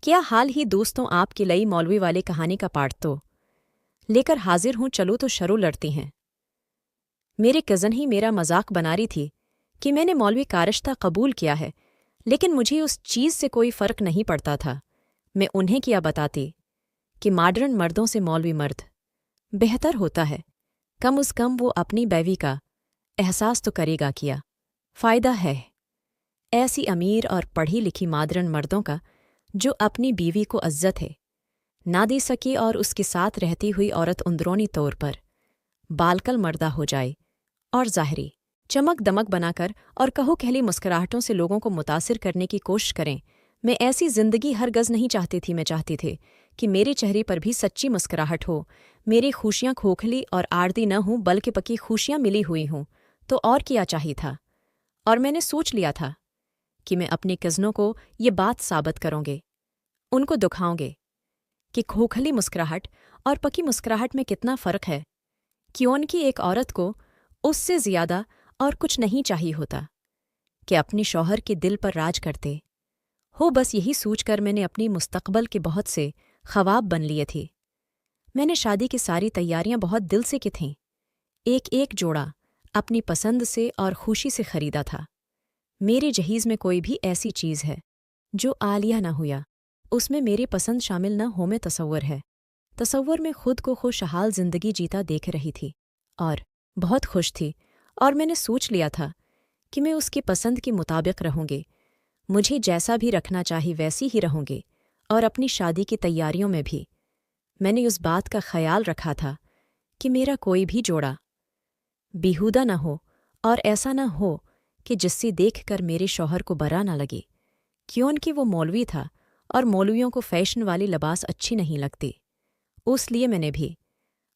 क्या हाल ही दोस्तों आपकी लई मौलवी वाली कहानी का पार्ट तो लेकर हाजिर हूं। चलो तो शरू लड़ती हैं। मेरे कज़न ही मेरा मजाक बना रही थी कि मैंने मौलवी का रिश्ता कबूल किया है, लेकिन मुझे उस चीज़ से कोई फ़र्क नहीं पड़ता था। मैं उन्हें क्या बताती कि मॉडर्न मर्दों से मौलवी मर्द बेहतर होता है। कम उज़ कम वो अपनी बीवी का एहसास तो करेगा। किया फ़ायदा है ऐसी अमीर और पढ़ी लिखी मॉडर्न मर्दों का जो अपनी बीवी को इज्जत है ना दे सके और उसके साथ रहती हुई औरत अंदरूनी तौर पर बालकल मर्दा हो जाए और ज़ाहरी चमक दमक बनाकर और कहो कहली मुस्कुराहटों से लोगों को मुतासिर करने की कोशिश करें। मैं ऐसी जिंदगी हरगज़ नहीं चाहती थी। मैं चाहती थी कि मेरे चेहरे पर भी सच्ची मुस्कुराहट हो, मेरी खुशियाँ खोखली और आर्दी न हों बल्कि पक्की खुशियाँ मिली हुई हों। तो और क्या चाहिए था। और मैंने सोच लिया था कि मैं अपने कज़नों को ये बात साबित करूँगे, उनको दिखाऊँगे कि खोखली मुस्कुराहट और पक्की मुस्कुराहट में कितना फ़र्क है, कि उनकी एक औरत को उससे ज़्यादा और कुछ नहीं चाहिए होता कि अपने शौहर के दिल पर राज करते हो। बस यही सोचकर मैंने अपनी मुस्तक़बल के बहुत से ख्वाब बन लिए थे। मैंने शादी की सारी तैयारियां बहुत दिल से की थीं। एक एक जोड़ा अपनी पसंद से और खुशी से खरीदा था। मेरे जहीज़ में कोई भी ऐसी चीज़ है जो आलिया न हुआ, उसमें मेरी पसंद शामिल न हो। में तसव्वुर में खुद को खुशहाल जिंदगी जीता देख रही थी और बहुत खुश थी। और मैंने सोच लिया था कि मैं उसकी पसंद के मुताबिक रहूँगी। मुझे जैसा भी रखना चाहिए वैसी ही रहूँगी। और अपनी शादी की तैयारियों में भी मैंने उस बात का ख्याल रखा था कि मेरा कोई भी जोड़ा बेहुदा न हो और ऐसा न हो कि जिससे देखकर मेरे शौहर को बुरा न लगे, क्योंकि वो मौलवी था और मौलवियों को फैशन वाली लिबास अच्छी नहीं लगती। उसलिए मैंने भी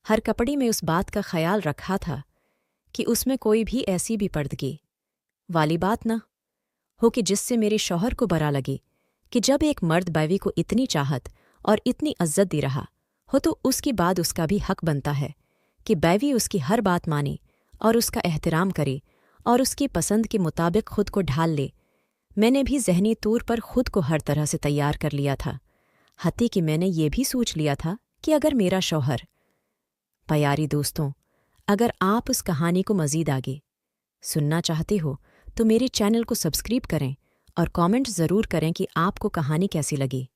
हर कपड़े में उस बात का ख्याल रखा था कि उसमें कोई भी ऐसी भी पर्दगी वाली बात न हो कि जिससे मेरे शौहर को बुरा लगे कि जब एक मर्द बीवी को इतनी चाहत और इतनी इज्जत दे रहा हो तो उसके बाद उसका भी हक बनता है कि बीवी उसकी हर बात माने और उसका एहतराम करे और उसकी पसंद के मुताबिक खुद को ढाल ले। मैंने भी ज़हनी तौर पर खुद को हर तरह से तैयार कर लिया था। हती कि मैंने ये भी सोच लिया था कि अगर मेरा शौहर प्यारी दोस्तों, अगर आप उस कहानी को मज़ीद आगे सुनना चाहते हो तो मेरे चैनल को सब्सक्राइब करें और कमेंट ज़रूर करें कि आपको कहानी कैसी लगी।